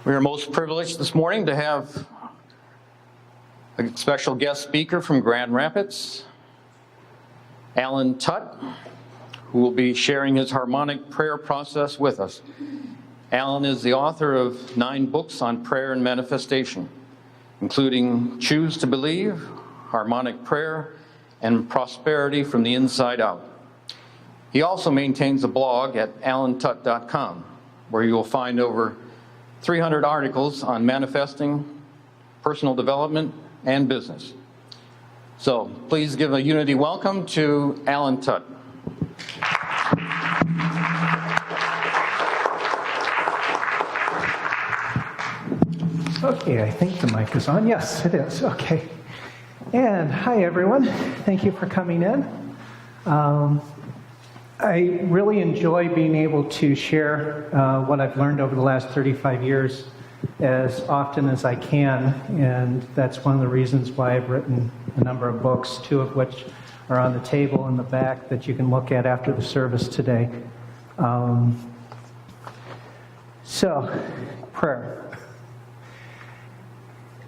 We are most privileged this morning to have a special guest speaker from Grand Rapids, Alan Tutt, who will be sharing his harmonic prayer process with us. Alan is the author of 9 books on prayer and manifestation, including Choose to Believe, Harmonic Prayer, and Prosperity from the Inside Out. He also maintains a blog at alantut.com, where you will find over 300 articles on manifesting, personal development, and business. So please give a Unity welcome to Alan Tutt. Okay, I think the mic is on. Yes, it is. Okay. And hi, everyone. Thank you for coming in. I really enjoy being able to share what I've learned over the last 35 years as often as I can, and that's one of the reasons why I've written a number of books, 2 of which are on the table in the back that you can look at after the service today. So, prayer.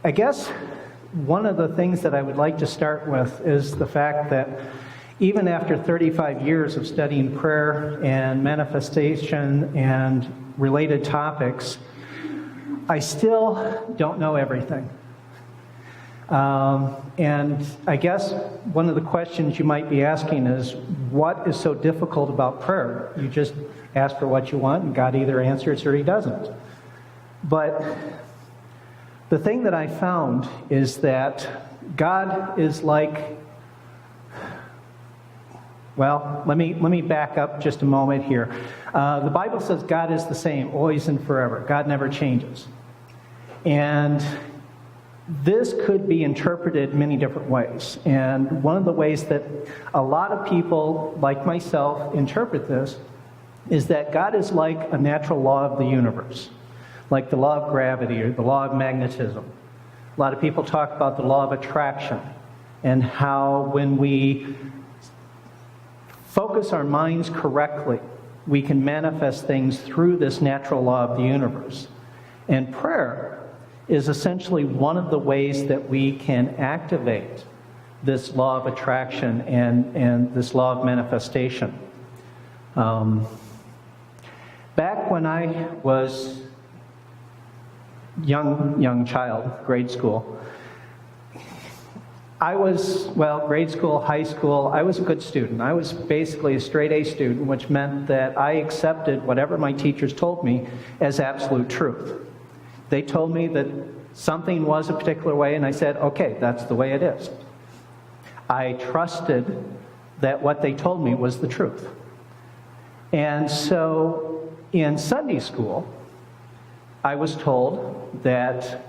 I guess one of the things that I would like to start with is the fact that even after 35 years of studying prayer and manifestation and related topics, I still don't know everything. And I guess one of the questions you might be asking is, what is so difficult about prayer? You just ask for what you want, and God either answers or He doesn't. But the thing that I found is that God is like, well, let me back up just a moment here. The Bible says God is the same, always and forever. God never changes. And this could be interpreted many different ways. And one of the ways that a lot of people, like myself, interpret this is that God is like a natural law of the universe, like the law of gravity or the law of magnetism. A lot of people talk about the law of attraction and how when we focus our minds correctly, we can manifest things through this natural law of the universe. And prayer is essentially one of the ways that we can activate this law of attraction and this law of manifestation. Back when I was young child, grade school, grade school, high school, I was a good student. I was basically a straight A student, which meant that I accepted whatever my teachers told me as absolute truth. They told me that something was a particular way, and I said, okay, that's the way it is. I trusted that what they told me was the truth. And so in Sunday school, I was told that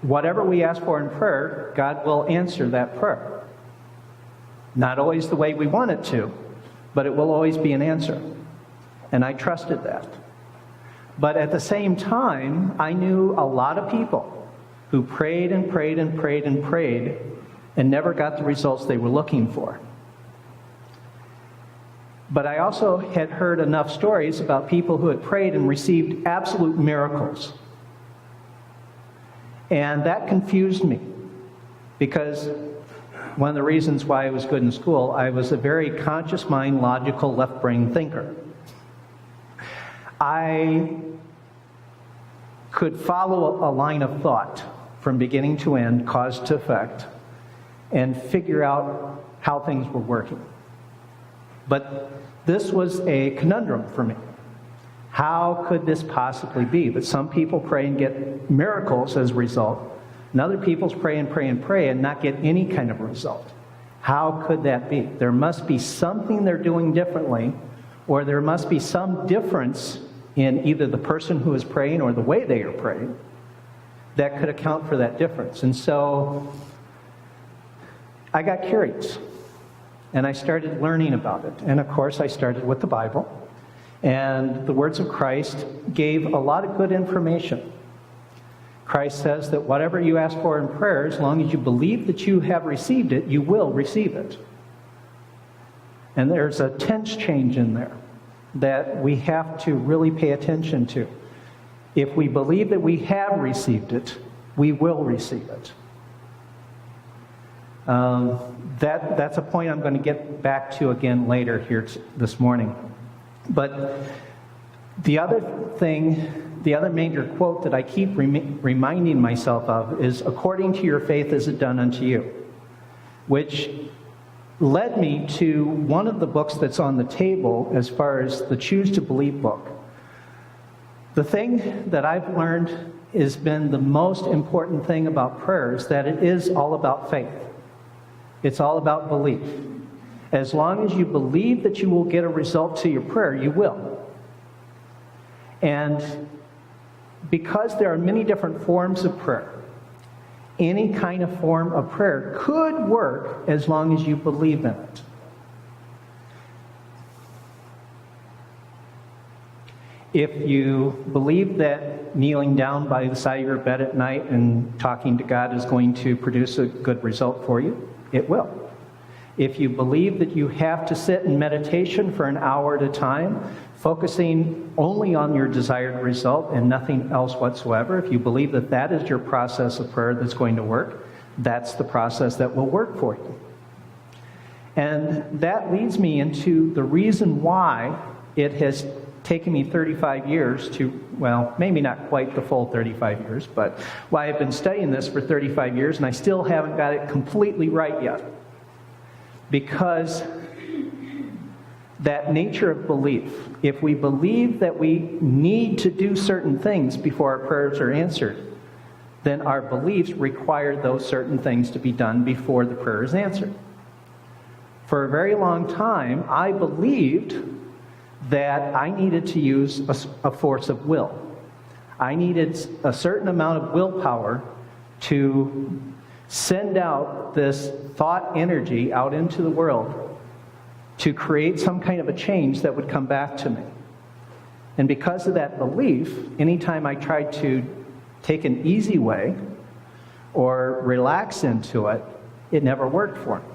whatever we ask for in prayer, God will answer that prayer. Not always the way we want it to, but it will always be an answer. And I trusted that. But at the same time, I knew a lot of people who prayed and prayed and prayed and prayed and never got the results they were looking for. But I also had heard enough stories about people who had prayed and received absolute miracles. And that confused me, because one of the reasons why I was good in school, I was a very conscious mind, logical, left-brain thinker. I could follow a line of thought from beginning to end, cause to effect, and figure out how things were working. But this was a conundrum for me. How could this possibly be that some people pray and get miracles as a result, and other people pray and pray and pray and not get any kind of result? How could that be? There must be something they're doing differently, or there must be some difference in either the person who is praying or the way they are praying that could account for that difference. And so I got curious, and I started learning about it. And of course, I started with the Bible. And the words of Christ gave a lot of good information. Christ says that whatever you ask for in prayer, as long as you believe that you have received it, you will receive it. And there's a tense change in there that we have to really pay attention to. If we believe that we have received it, we will receive it. That's a point I'm going to get back to again later here this morning. But the other major quote that I keep reminding myself of is, according to your faith is it done unto you, which led me to one of the books that's on the table as far as the Choose to Believe book. The thing that I've learned has been the most important thing about prayer is that it is all about faith. It's all about belief. As long as you believe that you will get a result to your prayer, you will. And because there are many different forms of prayer, any kind of form of prayer could work as long as you believe in it. If you believe that kneeling down by the side of your bed at night and talking to God is going to produce a good result for you, it will. If you believe that you have to sit in meditation for an hour at a time, focusing only on your desired result and nothing else whatsoever, if you believe that that is your process of prayer that's going to work, that's the process that will work for you. And that leads me into the reason why it has taken me 35 years to, well, maybe not quite the full 35 years, but why I've been studying this for 35 years and I still haven't got it completely right yet. Because that nature of belief, if we believe that we need to do certain things before our prayers are answered, then our beliefs require those certain things to be done before the prayer is answered. For a very long time, I believed that I needed to use a force of will. I needed a certain amount of willpower to send out this thought energy out into the world to create some kind of a change that would come back to me. And because of that belief, anytime I tried to take an easy way or relax into it, it never worked for me.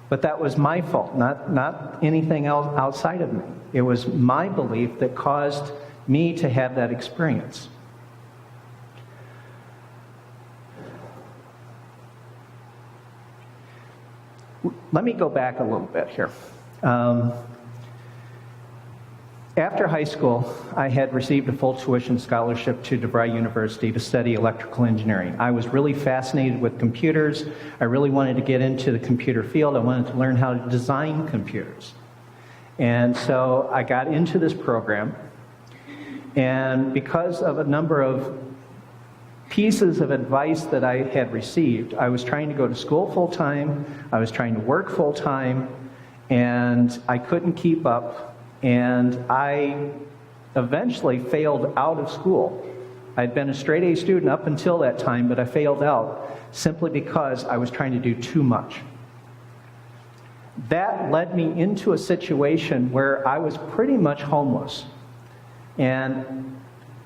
But that was my fault, not anything else outside of me. It was my belief that caused me to have that experience. Let me go back a little bit here. After high school, I had received a full tuition scholarship to DeVry University to study electrical engineering. I was really fascinated with computers. I really wanted to get into the computer field. I wanted to learn how to design computers. And so I got into this program. And because of a number of pieces of advice that I had received, I was trying to go to school full-time, I was trying to work full-time, and I couldn't keep up. And I eventually failed out of school. I'd been a straight A student up until that time, but I failed out simply because I was trying to do too much. That led me into a situation where I was pretty much homeless. And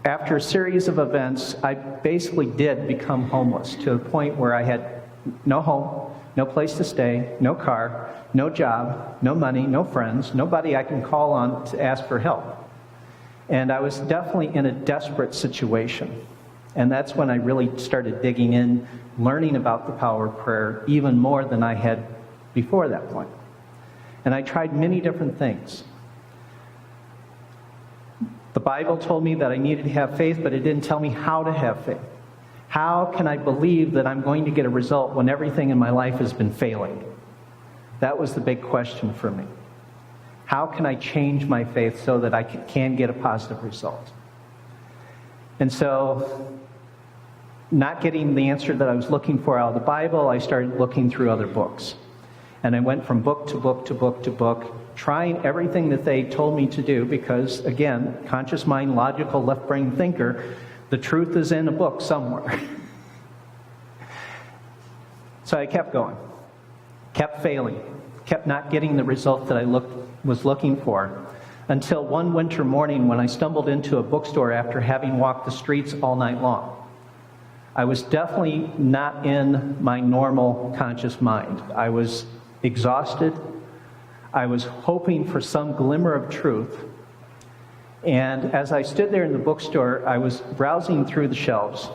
after a series of events, I basically did become homeless to the point where I had no home, no place to stay, no car, no job, no money, no friends, nobody I can call on to ask for help. And I was definitely in a desperate situation. And that's when I really started digging in, learning about the power of prayer even more than I had before that point. And I tried many different things. The Bible told me that I needed to have faith, but it didn't tell me how to have faith. How can I believe that I'm going to get a result when everything in my life has been failing? That was the big question for me. How can I change my faith so that I can get a positive result? And so, not getting the answer that I was looking for out of the Bible, I started looking through other books. And I went from book to book to book to book, trying everything that they told me to do because, again, conscious mind, logical, left-brain thinker, the truth is in a book somewhere. So I kept going, kept failing, kept not getting the result that I was looking for, until one winter morning when I stumbled into a bookstore after having walked the streets all night long. I was definitely not in my normal conscious mind. I was exhausted. I was hoping for some glimmer of truth. And as I stood there in the bookstore, I was browsing through the shelves,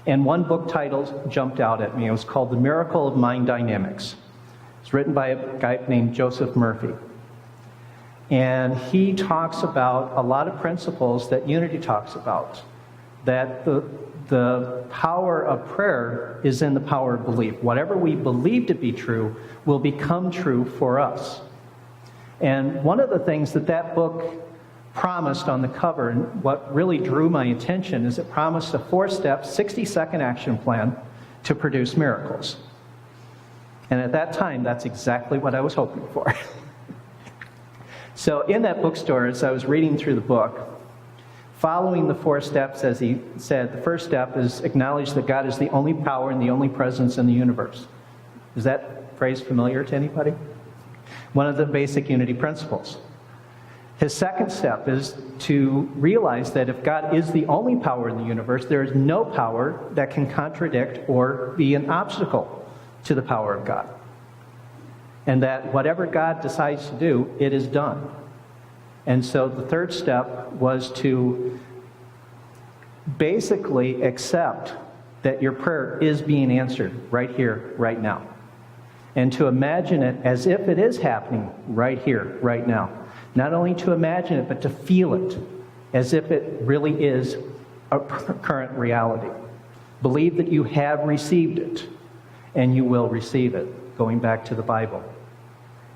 and one book title jumped out at me. It was called The Miracle of Mind Dynamics. It's written by a guy named Joseph Murphy. And he talks about a lot of principles that Unity talks about, that the power of prayer is in the power of belief. Whatever we believe to be true will become true for us. And one of the things that book promised on the cover, and what really drew my attention, is it promised a 4-step, 60-second action plan to produce miracles. And at that time, that's exactly what I was hoping for. So in that bookstore, as I was reading through the book, following the 4 steps, as he said, the first step is acknowledge that God is the only power and the only presence in the universe. Is that phrase familiar to anybody? One of the basic Unity principles. His second step is to realize that if God is the only power in the universe, there is no power that can contradict or be an obstacle to the power of God. And that whatever God decides to do, it is done. And so the third step was to basically accept that your prayer is being answered right here, right now. And to imagine it as if it is happening right here, right now. Not only to imagine it, but to feel it as if it really is a current reality. Believe that you have received it, and you will receive it, going back to the Bible.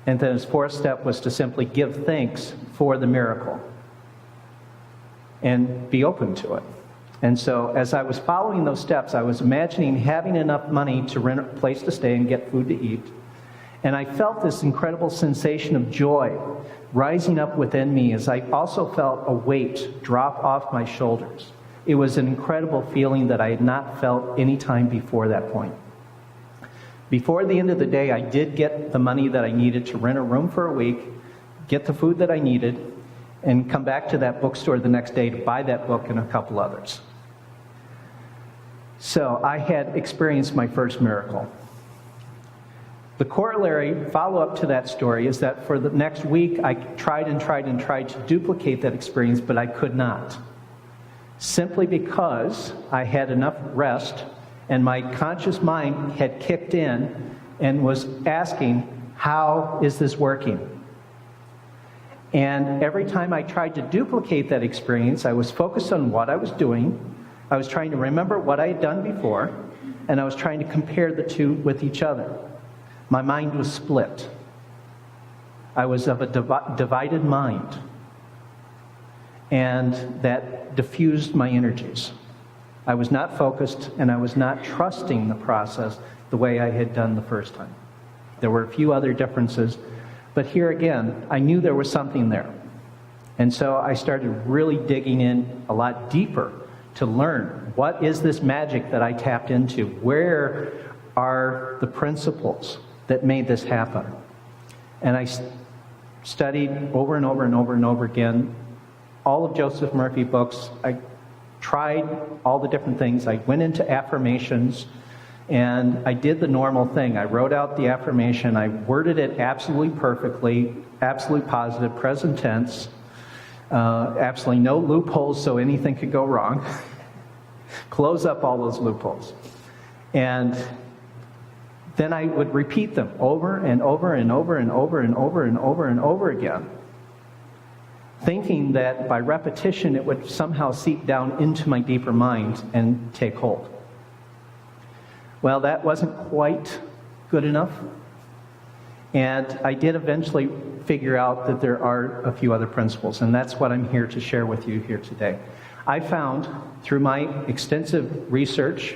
And then his fourth step was to simply give thanks for the miracle and be open to it. And so as I was following those steps, I was imagining having enough money to rent a place to stay and get food to eat. And I felt this incredible sensation of joy rising up within me as I also felt a weight drop off my shoulders. It was an incredible feeling that I had not felt any time before that point. Before the end of the day, I did get the money that I needed to rent a room for a week, get the food that I needed, and come back to that bookstore the next day to buy that book and a couple others. So I had experienced my first miracle. The corollary follow-up to that story is that for the next week, I tried to duplicate that experience, but I could not. Simply because I had enough rest and my conscious mind had kicked in and was asking, how is this working? And every time I tried to duplicate that experience, I was focused on what I was doing. I was trying to remember what I had done before, and I was trying to compare the two with each other. My mind was split. I was of a divided mind, and that diffused my energies. I was not focused, and I was not trusting the process the way I had done the first time. There were a few other differences, but here again, I knew there was something there. And so I started really digging in a lot deeper to learn, what is this magic that I tapped into? Where are the principles that made this happen? And I studied over and over and over and over again all of Joseph Murphy books. I tried all the different things. I went into affirmations, and I did the normal thing. I wrote out the affirmation. I worded it absolutely perfectly, absolutely positive, present tense, absolutely no loopholes so anything could go wrong. Close up all those loopholes. And then I would repeat them over and over and over and over and over and over and over again, thinking that by repetition it would somehow seep down into my deeper mind and take hold. Well, that wasn't quite good enough. And I did eventually figure out that there are a few other principles, and that's what I'm here to share with you here today. I found, through my extensive research,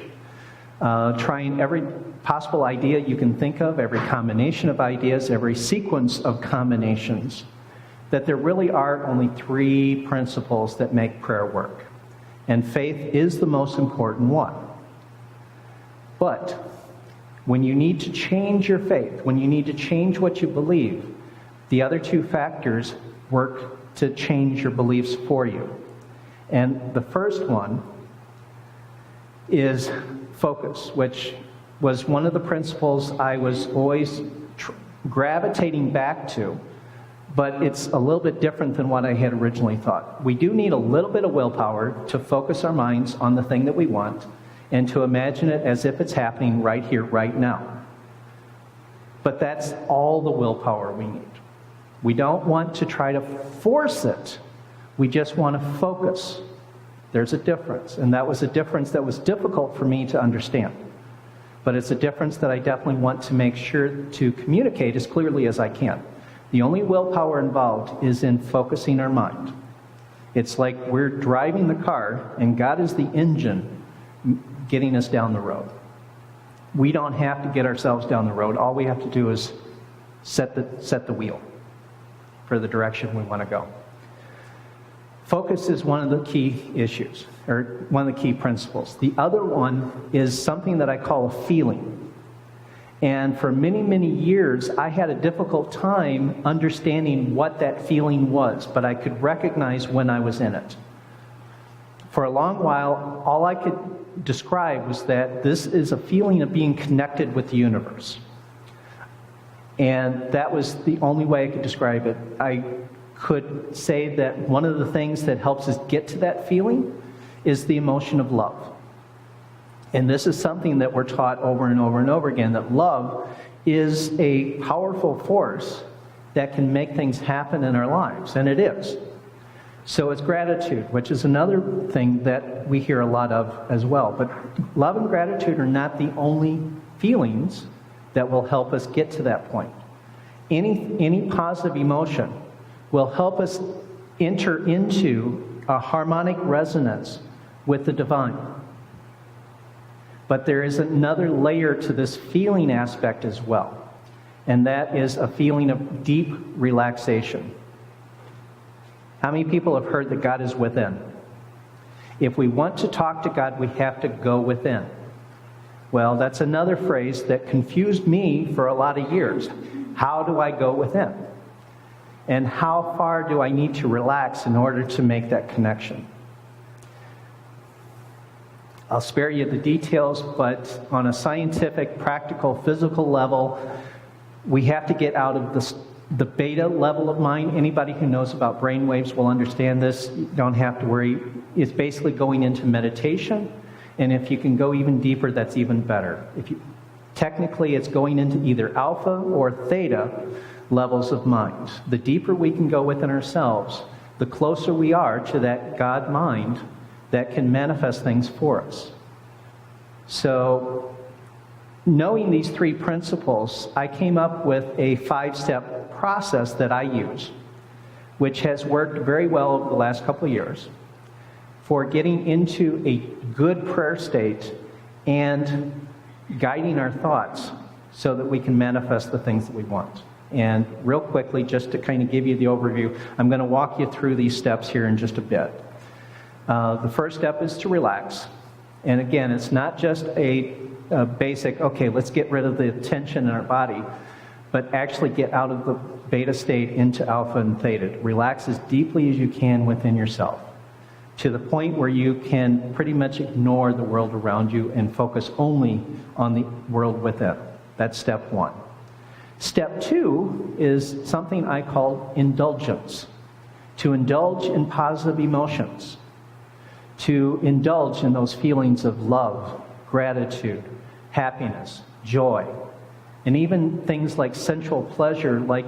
trying every possible idea you can think of, every combination of ideas, every sequence of combinations, that there really are only 3 principles that make prayer work. And faith is the most important one. But when you need to change your faith, when you need to change what you believe, the other 2 factors work to change your beliefs for you. And the first one is focus, which was one of the principles I was always gravitating back to but it's a little bit different than what I had originally thought. We do need a little bit of willpower to focus our minds on the thing that we want and to imagine it as if it's happening right here, right now. But that's all the willpower we need. We don't want to try to force it. We just want to focus. There's a difference, and that was a difference that was difficult for me to understand. But it's a difference that I definitely want to make sure to communicate as clearly as I can. The only willpower involved is in focusing our mind. It's like we're driving the car, and God is the engine getting us down the road. We don't have to get ourselves down the road. All we have to do is set the wheel for the direction we want to go. Focus is one of the key issues, or one of the key principles. The other one is something that I call a feeling. And for many, many years, I had a difficult time understanding what that feeling was, but I could recognize when I was in it. For a long while, all I could describe was that this is a feeling of being connected with the universe. And that was the only way I could describe it. I could say that one of the things that helps us get to that feeling is the emotion of love. And this is something that we're taught over and over and over again, that love is a powerful force that can make things happen in our lives, and it is. So it's gratitude, which is another thing that we hear a lot of as well. But love and gratitude are not the only feelings that will help us get to that point. Any positive emotion will help us enter into a harmonic resonance with the divine. But there is another layer to this feeling aspect as well, and that is a feeling of deep relaxation. How many people have heard that God is within? If we want to talk to God, we have to go within. Well, that's another phrase that confused me for a lot of years. How do I go within? And how far do I need to relax in order to make that connection? I'll spare you the details, but on a scientific, practical, physical level, we have to get out of the beta level of mind. Anybody who knows about brain waves will understand this. You don't have to worry. It's basically going into meditation, and if you can go even deeper, that's even better. Technically, it's going into either alpha or theta levels of mind. The deeper we can go within ourselves, the closer we are to that God mind that can manifest things for us. So, knowing these three principles, I came up with a 5-step process that I use, which has worked very well over the last couple of years for getting into a good prayer state and guiding our thoughts so that we can manifest the things that we want. And real quickly, just to kind of give you the overview, I'm going to walk you through these steps here in just a bit. The first step is to relax. And again, it's not just a basic, okay, let's get rid of the tension in our body, but actually get out of the beta state into alpha and theta. Relax as deeply as you can within yourself, to the point where you can pretty much ignore the world around you and focus only on the world within. That's step one. Step two is something I call indulgence. To indulge in positive emotions. To indulge in those feelings of love, gratitude, happiness, joy, and even things like sensual pleasure, like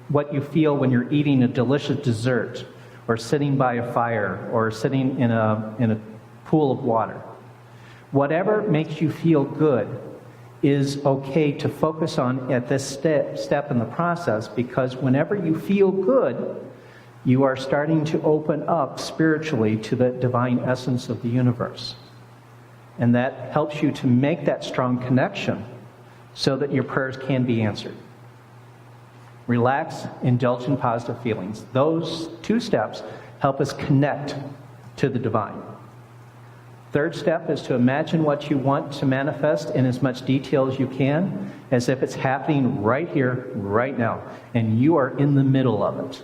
what you feel when you're eating a delicious dessert, or sitting by a fire, or sitting in a pool of water. Whatever makes you feel good is okay to focus on at this step in the process, because whenever you feel good, you are starting to open up spiritually to the divine essence of the universe. And that helps you to make that strong connection so that your prayers can be answered. Relax, indulge in positive feelings. Those two steps help us connect to the divine. Third step is to imagine what you want to manifest in as much detail as you can, as if it's happening right here, right now, and you are in the middle of it.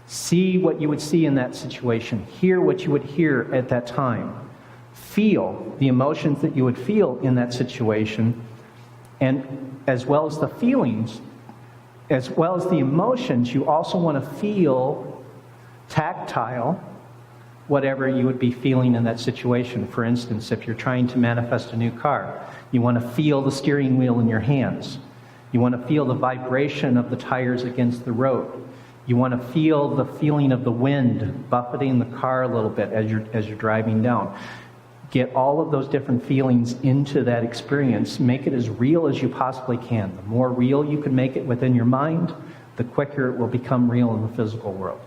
See what you would see in that situation. Hear what you would hear at that time. Feel the emotions that you would feel in that situation, and as well as the feelings as well as the emotions, you also want to feel tactile whatever you would be feeling in that situation. For instance, if you're trying to manifest a new car, you want to feel the steering wheel in your hands. You want to feel the vibration of the tires against the road. You want to feel the feeling of the wind buffeting the car a little bit as you're driving down. Get all of those different feelings into that experience. Make it as real as you possibly can. The more real you can make it within your mind, the quicker it will become real in the physical world.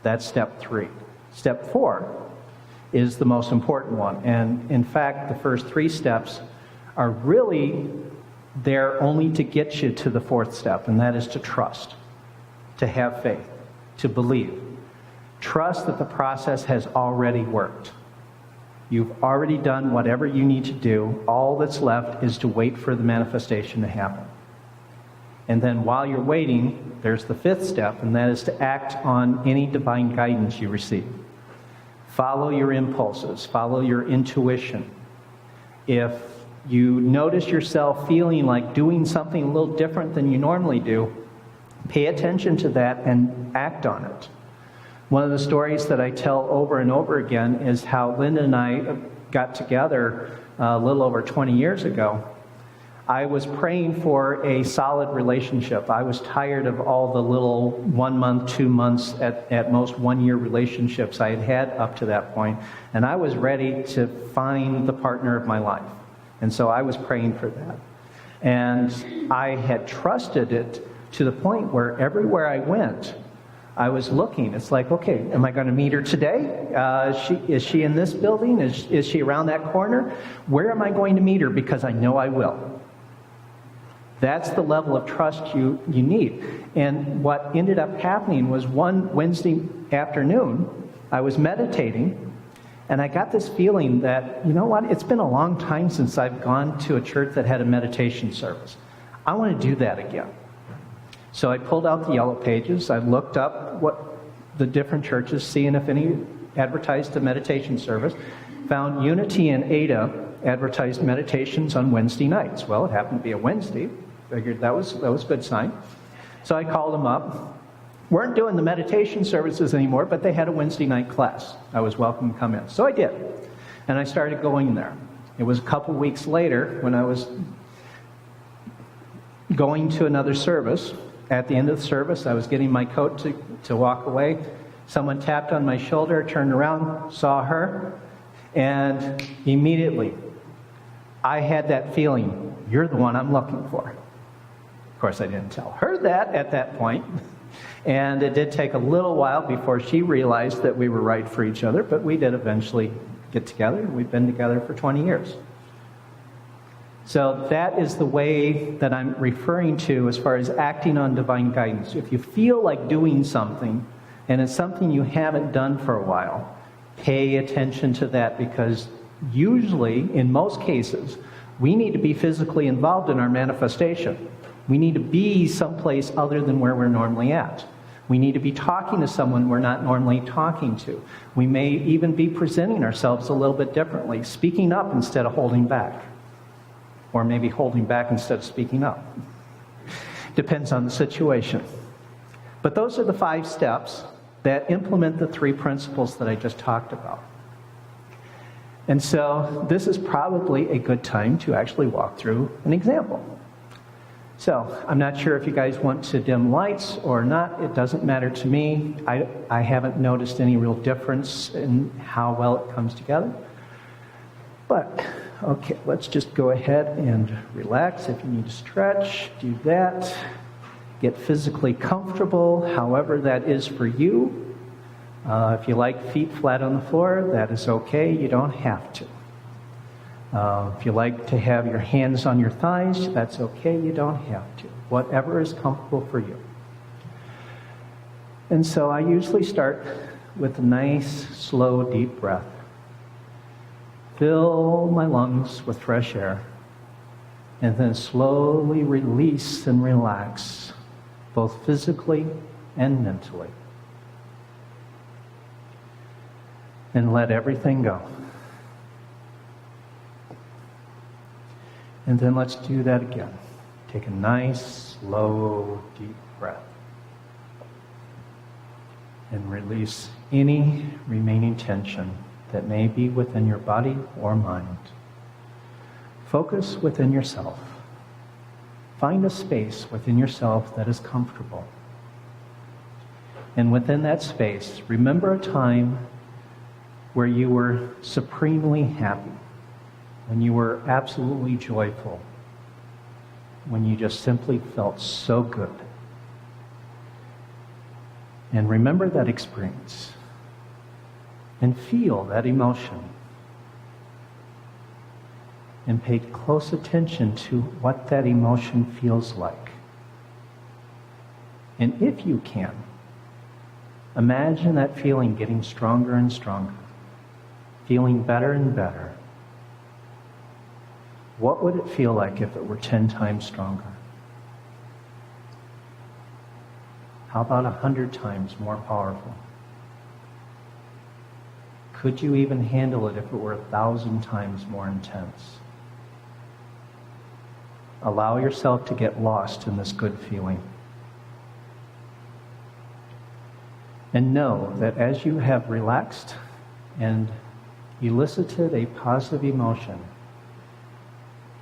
That's step 3. Step 4 is the most important one. And in fact, the first 3 steps are really there only to get you to the 4th step, and that is to trust, to have faith, to believe. Trust that the process has already worked. You've already done whatever you need to do. All that's left is to wait for the manifestation to happen. And then while you're waiting, there's the 5th step, and that is to act on any divine guidance you receive. Follow your impulses. Follow your intuition. If you notice yourself feeling like doing something a little different than you normally do, pay attention to that and act on it. One of the stories that I tell over and over again is how Linda and I got together a little over 20 years ago. I was praying for a solid relationship. I was tired of all the little 1 month, 2 months, at most 1 year relationships I had up to that point. And I was ready to find the partner of my life. And so I was praying for that. And I had trusted it to the point where everywhere I went, I was looking. It's like, okay, am I going to meet her today? Is she in this building? Is she around that corner? Where am I going to meet her? Because I know I will. That's the level of trust you need. And what ended up happening was one Wednesday afternoon, I was meditating, and I got this feeling that, you know what, it's been a long time since I've gone to a church that had a meditation service. I want to do that again. So I pulled out the yellow pages. I looked up what the different churches, seeing if any advertised a meditation service. Found Unity and Ada advertised meditations on Wednesday nights. Well, it happened to be a Wednesday. Figured that was a good sign. So I called them up. Weren't doing the meditation services anymore, but they had a Wednesday night class. I was welcome to come in. So I did. And I started going there. It was a couple weeks later when I was going to another service. At the end of the service, I was getting my coat to walk away. Someone tapped on my shoulder, turned around, saw her, and immediately I had that feeling, you're the one I'm looking for. Of course, I didn't tell her that at that point. And it did take a little while before she realized that we were right for each other, but we did eventually get together. We've been together for 20 years. So that is the way that I'm referring to as far as acting on divine guidance. If you feel like doing something, and it's something you haven't done for a while, pay attention to that, because usually, in most cases, we need to be physically involved in our manifestation. We need to be someplace other than where we're normally at. We need to be talking to someone we're not normally talking to. We may even be presenting ourselves a little bit differently, speaking up instead of holding back. Or maybe holding back instead of speaking up. Depends on the situation. But those are the 5 steps that implement the 3 principles that I just talked about. And so this is probably a good time to actually walk through an example. So I'm not sure if you guys want to dim lights or not. It doesn't matter to me. I haven't noticed any real difference in how well it comes together. But okay, let's just go ahead and relax. If you need to stretch, do that. Get physically comfortable, however that is for you. If you like feet flat on the floor, that is okay. You don't have to. If you like to have your hands on your thighs, that's okay. You don't have to. Whatever is comfortable for you. And so I usually start with a nice, slow, deep breath. Fill my lungs with fresh air, and then slowly release and relax, both physically and mentally. And let everything go. And then let's do that again. Take a nice, slow, deep breath. And release any remaining tension that may be within your body or mind. Focus within yourself. Find a space within yourself that is comfortable. And within that space, remember a time where you were supremely happy, when you were absolutely joyful, when you just simply felt so good. And remember that experience and feel that emotion. And pay close attention to what that emotion feels like. And if you can, imagine that feeling getting stronger and stronger, feeling better and better. What would it feel like if it were 10 times stronger? How about 100 times more powerful? Could you even handle it if it were 1,000 times more intense? Allow yourself to get lost in this good feeling. And know that as you have relaxed and elicited a positive emotion,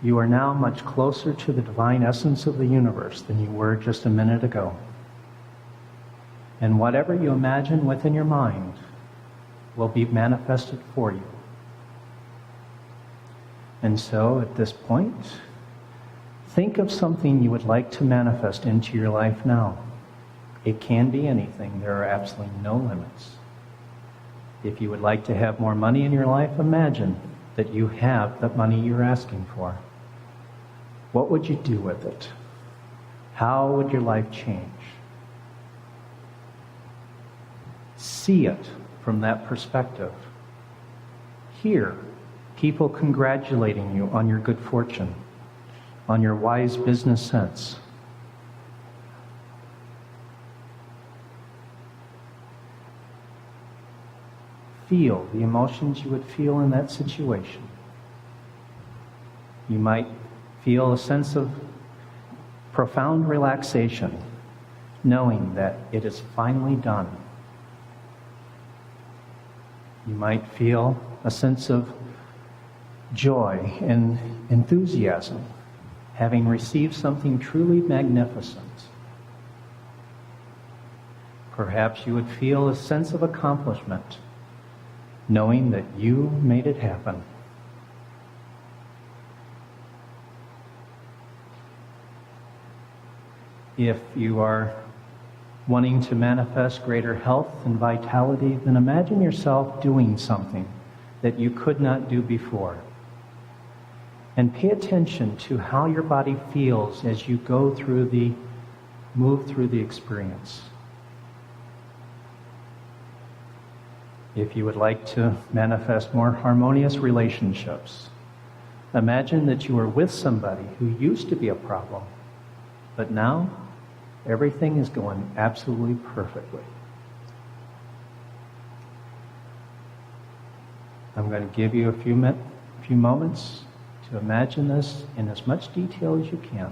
you are now much closer to the divine essence of the universe than you were just a minute ago. And whatever you imagine within your mind will be manifested for you. And so, at this point, think of something you would like to manifest into your life now. It can be anything. There are absolutely no limits. If you would like to have more money in your life, imagine that you have the money you're asking for. What would you do with it? How would your life change? See it from that perspective. Hear people congratulating you on your good fortune, on your wise business sense. Feel the emotions you would feel in that situation. You might feel a sense of profound relaxation, knowing that it is finally done. You might feel a sense of joy and enthusiasm, having received something truly magnificent. Perhaps you would feel a sense of accomplishment, knowing that you made it happen. If you are wanting to manifest greater health and vitality, then imagine yourself doing something that you could not do before. And pay attention to how your body feels as you move through the experience. If you would like to manifest more harmonious relationships, imagine that you are with somebody who used to be a problem, but now everything is going absolutely perfectly. I'm going to give you a few moments to imagine this in as much detail as you can.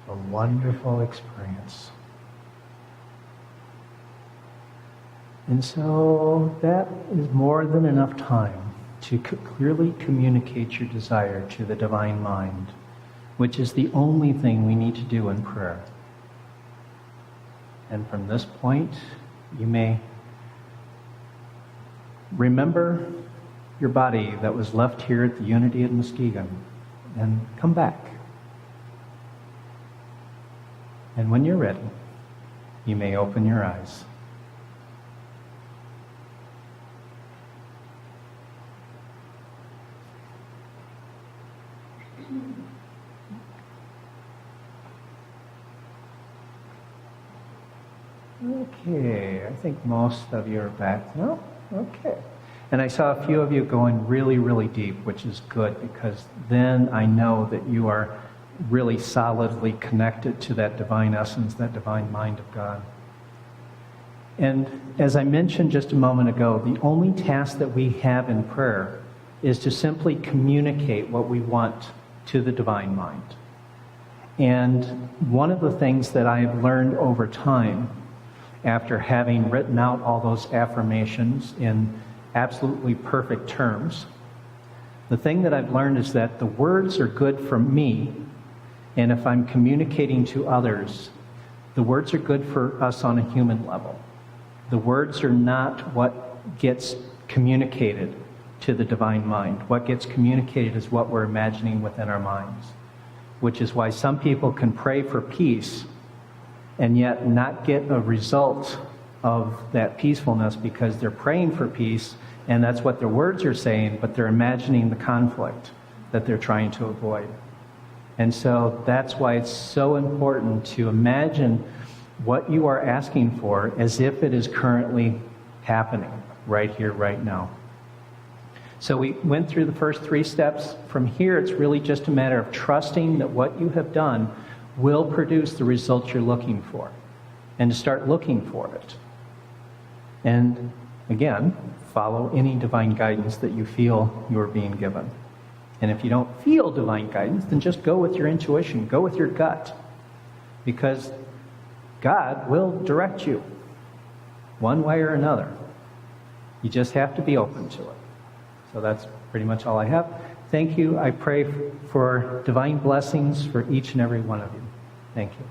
A wonderful experience. And so that is more than enough time to clearly communicate your desire to the divine mind, which is the only thing we need to do in prayer. And from this point, you may remember your body that was left here at the Unity at Muskegon and come back. And when you're ready, you may open your eyes. Okay, I think most of you are back. No? Okay. And I saw a few of you going really, really deep, which is good, because then I know that you are really solidly connected to that divine essence, that divine mind of God. And as I mentioned just a moment ago, the only task that we have in prayer is to simply communicate what we want to the divine mind. And one of the things that I have learned over time, after having written out all those affirmations in absolutely perfect terms, the thing that I've learned is that the words are good for me, and if I'm communicating to others, the words are good for us on a human level. The words are not what gets communicated to the divine mind. What gets communicated is what we're imagining within our minds, which is why some people can pray for peace and yet not get a result of that peacefulness because they're praying for peace, and that's what their words are saying, but they're imagining the conflict that they're trying to avoid. And so that's why it's so important to imagine what you are asking for as if it is currently happening right here, right now. So we went through the first 3 steps. From here, it's really just a matter of trusting that what you have done will produce the results you're looking for, and to start looking for it. And again, follow any divine guidance that you feel you're being given. And if you don't feel divine guidance, then just go with your intuition, go with your gut, because God will direct you one way or another. You just have to be open to it. So that's pretty much all I have. Thank you. I pray for divine blessings for each and every one of you. Thank you.